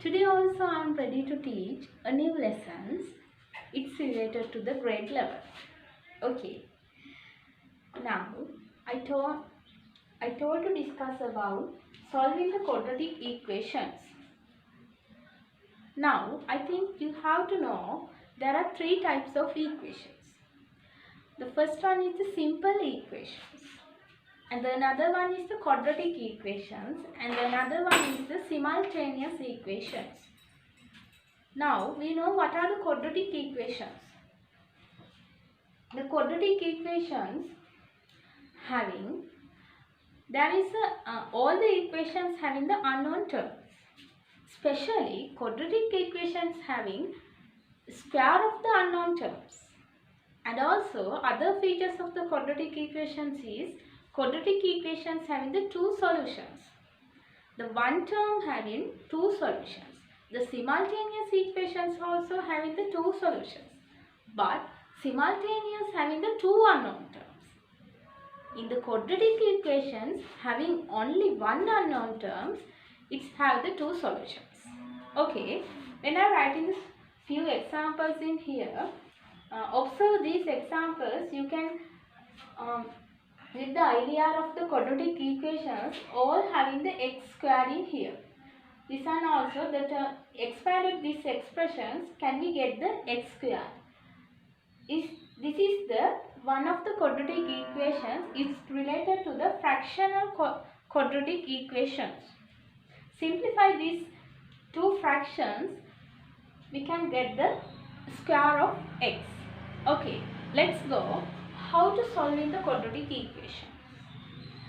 Today also I am ready to teach a new lessons. It's related to the grade level. Okay. Now I told to discuss about solving the quadratic equations. Now I think you have to know there are three types of equations. The first one is the simple equations, and the another one is the quadratic equations, and the another one is the simultaneous equations. Now we know what are the quadratic equations. The quadratic equations having all the equations having the unknown terms, especially quadratic equations having square of the unknown terms. And also other features of the quadratic equations is quadratic equations having the two solutions. The one term having two solutions. The simultaneous equations also having the two solutions, but simultaneous having the two unknown terms. In the quadratic equations having only one unknown terms, it have the two solutions. Okay, when I write in few examples in here, observe these examples. You can with the idea of the quadratic equations all having the x square in here. This one also that expanded these expressions, can we get the x square? This is the one of the quadratic equations. It's related to the fractional quadratic equations. Simplify these two fractions, we can get the square of x. Okay, let's go how to solve in the quadratic equation.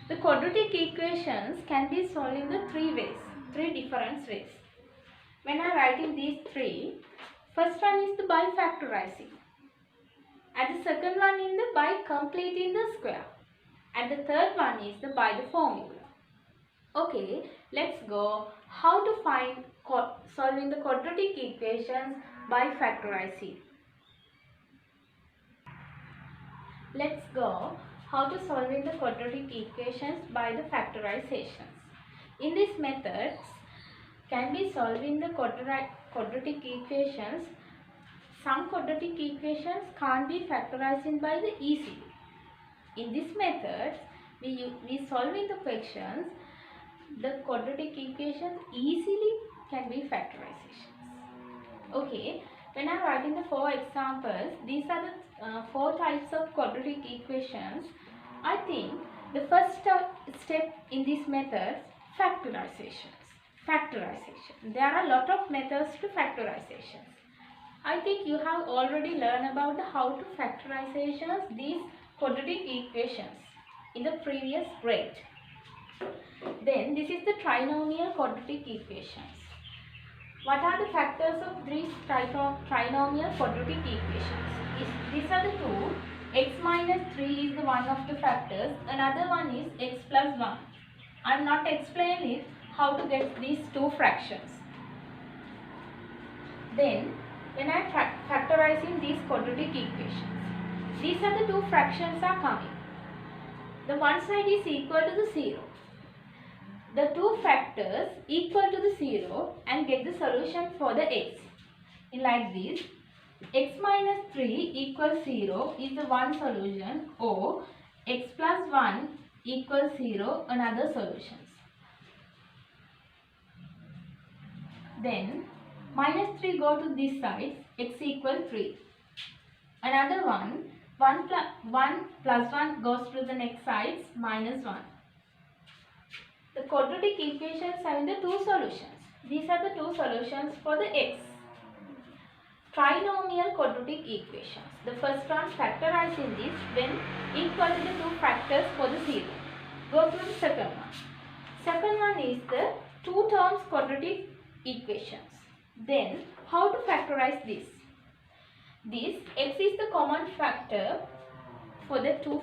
The quadratic equations can be solved in the three different ways. When I write in these three, first one is the by factorizing, and the second one is the by completing the square, and the third one is the by the formula. Okay, let's go how to find solving the quadratic equations by factorizing. Let's go how to solving the quadratic equations by the factorizations. In these methods can be solving the quadratic equations. Some quadratic equations can't be factorized by the easily. In this method we solving the questions, the quadratic equations easily can be factorizations. Okay, when I am writing the four examples, these are the four types of quadratic equations. I think the first step in this method, factorizations. Factorization. There are a lot of methods to factorizations. I think you have already learned about how to factorizations these quadratic equations in the previous grade. Then this is the trinomial quadratic equations. What are the factors of these trinomial quadratic equations? These are the two. X minus 3 is the one of the factors. Another one is x plus 1. I am not explaining it how to get these two fractions. Then when I am factorizing these quadratic equations, these are the two fractions are coming. The one side is equal to the 0. The two factors equal to the 0 and get the solution for the x. In like this, x minus 3 equals 0 is the one solution, or x plus 1 equals 0 another solutions. Then minus 3 go to this side, x equals 3. Another one, 1 plus 1 goes to the next side, minus 1. The quadratic equations having the two solutions. These are the two solutions for the x. Trinomial quadratic equations. The first one, factorizing this when equal to the two factors for the 0. Go to the second one. Second one is the two terms quadratic equations. Then how to factorize this? This x is the common factor for the two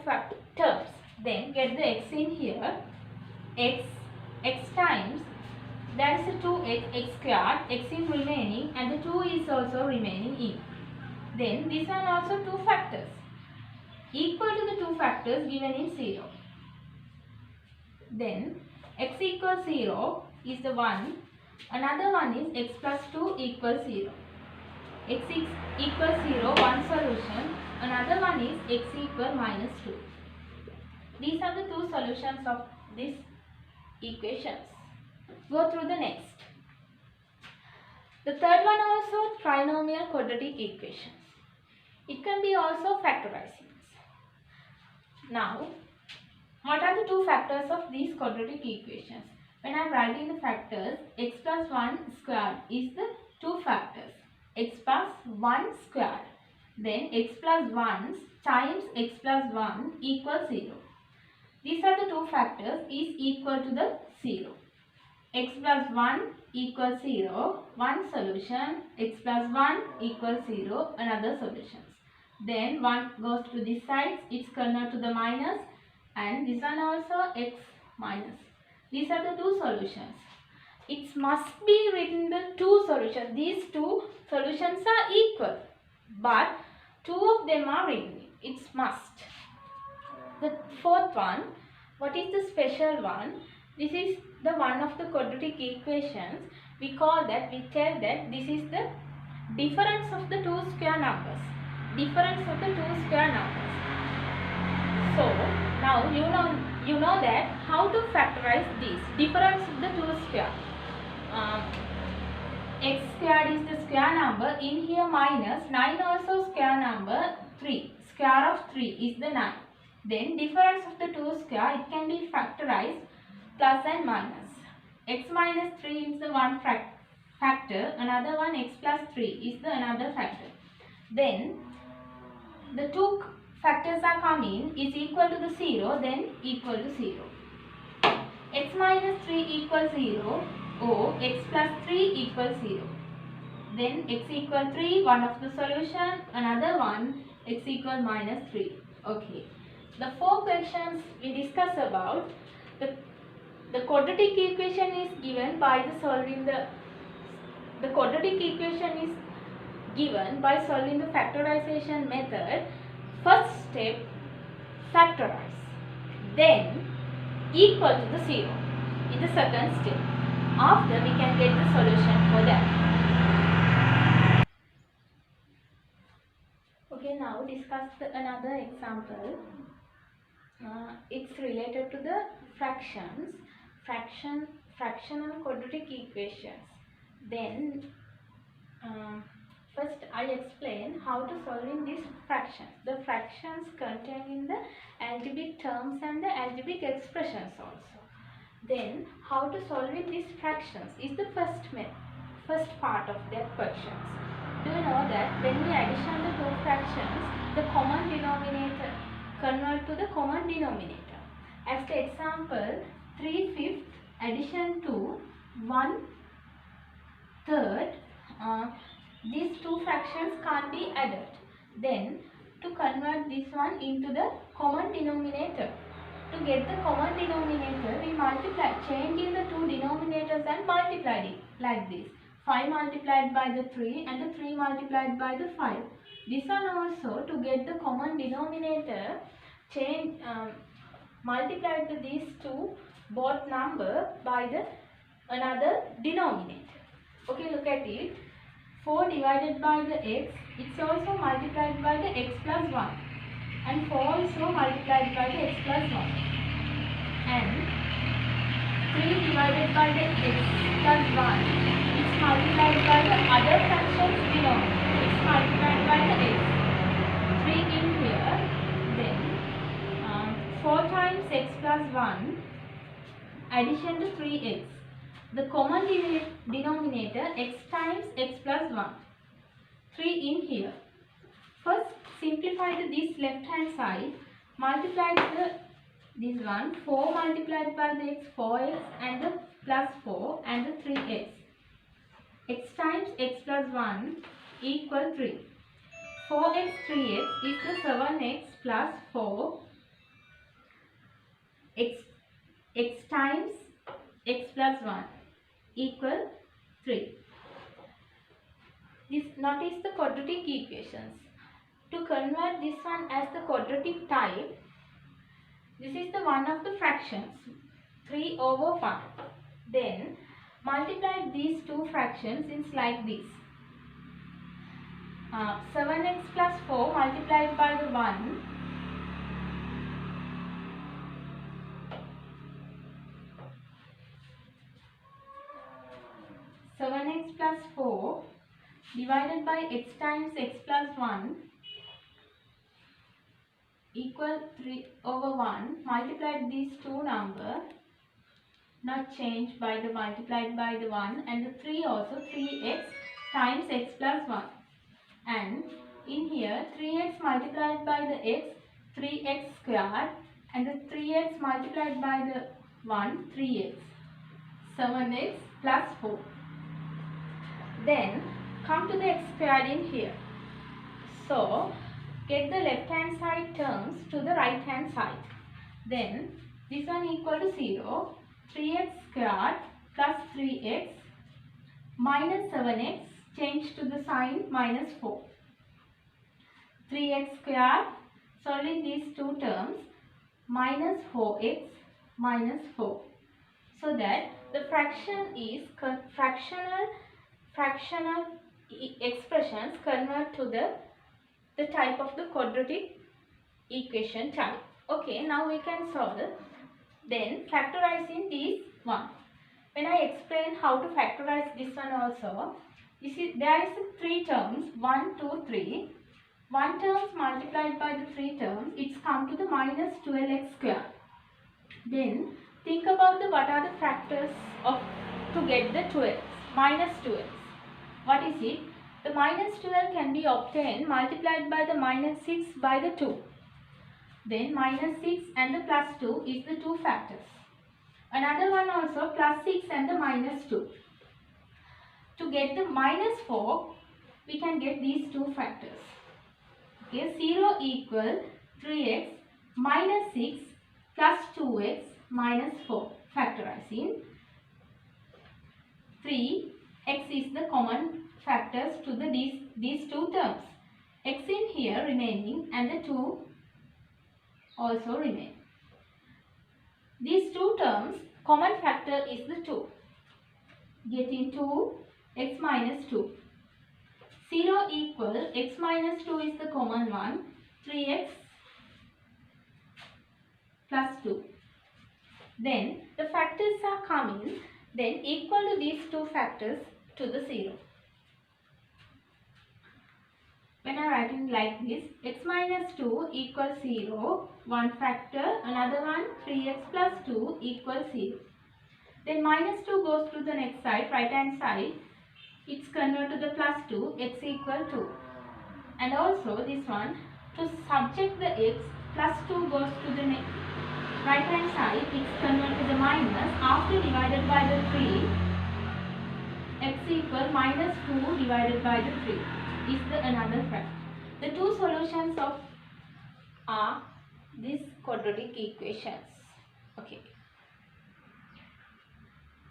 terms. Then get the x in here. X times, there is a 2x squared, x is remaining and the 2 is also remaining in. Then this one also two factors equal to the two factors given in 0. Then x equals 0 is the one Another one is x plus 2 equals 0. X is equals 0, one solution. Another one is x equal minus 2. These are the two solutions of these equations. Go through the next. The third one also trinomial quadratic equations. It can be also factorizing. Now, what are the two factors of these quadratic equations? When I am writing the factors, x plus 1 squared is the two factors. X plus 1 squared. Then x plus 1 times x plus 1 equals 0. These are the two factors is equal to the 0. X plus 1 equals 0, one solution. X plus 1 equals 0, another solution. Then 1 goes to this side, it's converted to the minus, and this one also x minus. These are the two solutions. It must be written the two solutions. These two solutions are equal, but two of them are written. It's must. The fourth one, what is the special one? This is the one of the quadratic equations. We tell that this is the difference of the two square numbers. Difference of the two square numbers. So now you know that how to factorize this difference of the two square. X squared is the square number. In here minus 9 also square number 3. Square of 3 is the 9. Then difference of the two square, it can be factorized plus and minus. X minus 3 is the one factor. Another one x plus 3 is the another factor. Then the two factors are coming is equal to the 0, then equal to 0. X minus 3 equals 0 or x plus 3 equals 0. Then x equal 3, one of the solution, another one x equal minus 3. Okay. The four questions we discuss about, the quadratic equation is given by the solving the quadratic equation is given by solving the factorization method. First step, factorize. Then equal to the 0 in the second step. After we can get the solution for that. Okay, now discuss another example. It's related to the fractions, fractional quadratic equations. Then first I explain how to solve in these fractions. The fractions contained in the algebraic terms and the algebraic expressions also. Then how to solve in these fractions is the first part of their questions. Do you know that when we addition the two fractions, the common denominator convert to the common denominator. As the example, 3/5 addition to 1/3, these two fractions can't be added. Then to convert this one into the common denominator. To get the common denominator, we multiply, changing the two denominators and multiply it like this. 5 multiplied by the 3 and the 3 multiplied by the 5. This one also, to get the common denominator, multiply these two both number by the another denominator. Okay, look at it. 4 divided by the x, it's also multiplied by the x plus 1. And 4 also multiplied by the x plus 1. And 3 divided by the x plus 1, it's multiplied by the other fractions below. It's multiplied by the x. 3 in here. Then 4 times x plus 1 addition to 3x. The common denominator x times x plus 1. 3 in here. First simplify this left hand side. Multiply this one. 4 multiplied by the x, 4x and the plus 4 and the 3x. X times x plus 1 equal 3. 4x 3x is the 7x plus 4. X times x plus 1 equal 3. Notice the quadratic equations. To convert this one as the quadratic type, this is the one of the fractions, 3/1. Then multiply these two fractions is like this. 7x plus 4 multiplied by the 1 7x plus 4 divided by x times x plus 1 equal 3 over 1. Multiplied these two numbers, not changed by the multiplied by the 1, and the 3 also 3x times x plus 1, and in here 3x multiplied by the x 3x squared, and the 3x multiplied by the 1 3x 7x plus 4. Then come to the x squared in here. So get the left hand side terms to the right hand side. Then this one equal to 0. 3x squared plus 3x minus 7x, change to the sign minus 4. 3x squared, solving these two terms, minus 4x minus 4. So that the fraction is fractional expressions convert to the type of the quadratic equation type. Okay, now we can solve. Then factorizing these one. When I explain how to factorize this one also, you see there is 3 terms, 1, 2, 3. 1 terms multiplied by the 3 terms, it's come to the minus 12x square. Then think about what are the factors of to get the 12, minus 12. What is it? The minus 12 can be obtained multiplied by the minus 6 by the 2. Then minus 6 and the plus 2 is the two factors. Another one also plus 6 and the minus 2. To get the minus 4, we can get these two factors. Okay, 0 equal 3x minus 6 plus 2x minus 4. Factorizing. 3, x is the common factors to these two terms. X in here remaining and the 2 also remain. These two terms, common factor is the 2. Getting 2, x minus 2. 0 equal x minus 2 is the common one, 3x plus 2. Then the factors are coming, then equal to these two factors to the 0. When I write it like this, x minus 2 equals 0, one factor, another one 3x plus 2 equals 0. Then minus 2 goes to the next side, right hand side, it's converted to the plus 2, x equal 2. And also this one, to subject the x, plus 2 goes to the next right hand side, it's converted to the minus, after divided by the 3, x equal minus 2 divided by the 3 is the another fact. The two solutions of are these quadratic equations. Okay.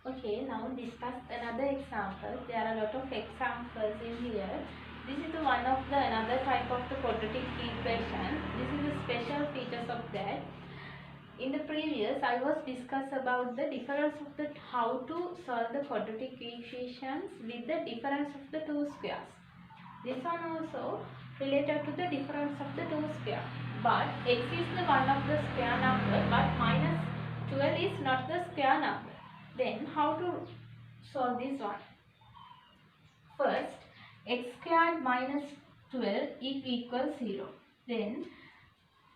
Okay, now discuss another example. There are a lot of examples in here. This is one of the another type of the quadratic equation. This is the special features of that. In the previous, I was discuss about the difference of the how to solve the quadratic equations with the difference of the two squares. This one also related to the difference of the two squares. But x is the one of the square number, but minus 12 is not the square number. Then how to solve this one? First, x squared minus 12 equals 0. Then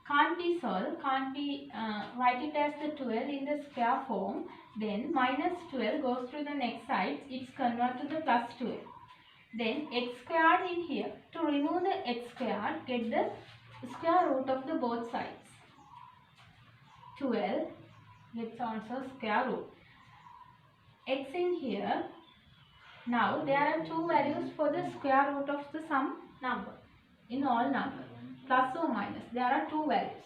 can't be solved, can't be write it as the 12 in the square form. Then minus 12 goes to the next side, it's converted to the plus 12. Then x squared in here. To remove the x squared, get the square root of the both sides. 12 gets also square root. X in here. Now there are two values for the square root of the sum number. In all numbers, plus or minus, there are two values.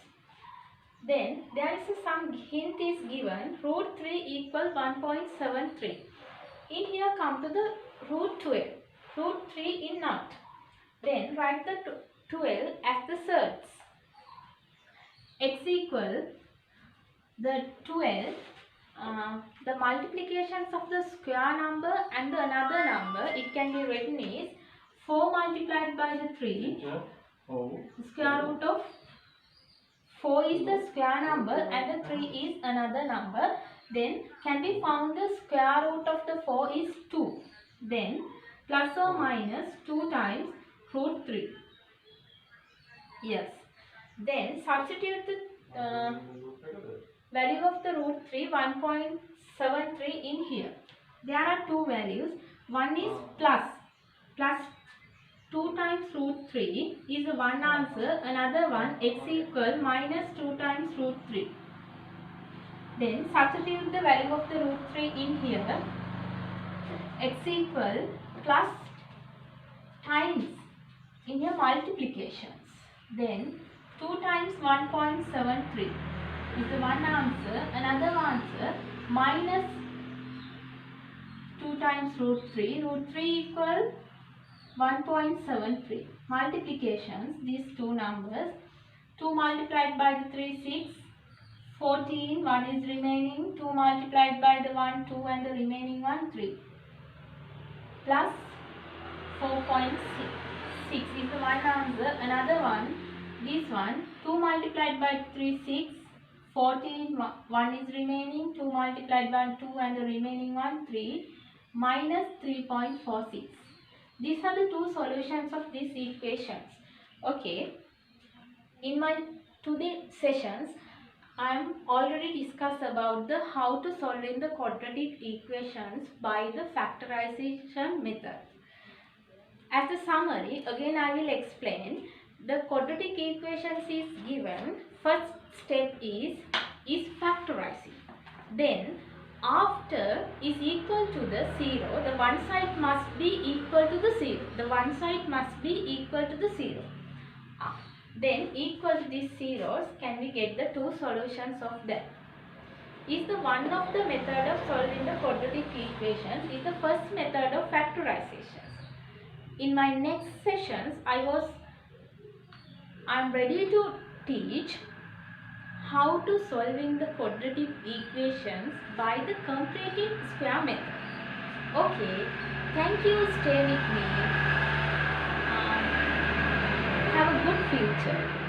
Then there is some hint is given. Root 3 equals 1.73. In here come to the root 12. Root 3 in not. Then write the 12 as the surds. X equal the 12 the multiplications of the square number and the another number, it can be written is 4 multiplied by the 3. Square root of 4 is the square number and the 3 is another number. Then can be found the square root of the 4 is 2. Then plus or minus 2 times root 3. Yes. Then substitute the value of the root 3, 1.73 in here. There are two values. One is plus 2 times root 3 is one answer. Another one x equal minus 2 times root 3. Then substitute the value of the root 3 in here. X equal plus times in your multiplications. Then 2 times 1.73 is the one answer. Another answer minus 2 times root 3. Root 3 equal 1.73. Multiplications, these two numbers. 2 multiplied by the 3, 6. 14, 1 is remaining. 2 multiplied by the 1, 2 and the remaining 1, 3. Plus 4.6 is the one answer. Another one, this one, 2 multiplied by 3, 6. 14, 1 is remaining. 2 multiplied by 2 and the remaining 1, 3. Minus 3.46. These are the two solutions of these equations. Okay. In my today sessions, I am already discussed about the how to solve in the quadratic equations by the factorization method. As a summary, again I will explain. The quadratic equations is given. First step is factorizing. Then after is equal to the 0, the one side must be equal to the 0. The one side must be equal to the 0. Then equal to these zeros, can we get the two solutions of that? Is the one of the method of solving the quadratic equations is the first method of factorization. In my next sessions, I am ready to teach how to solving the quadratic equations by the completing square method. Okay, thank you, stay with me. Have a good future.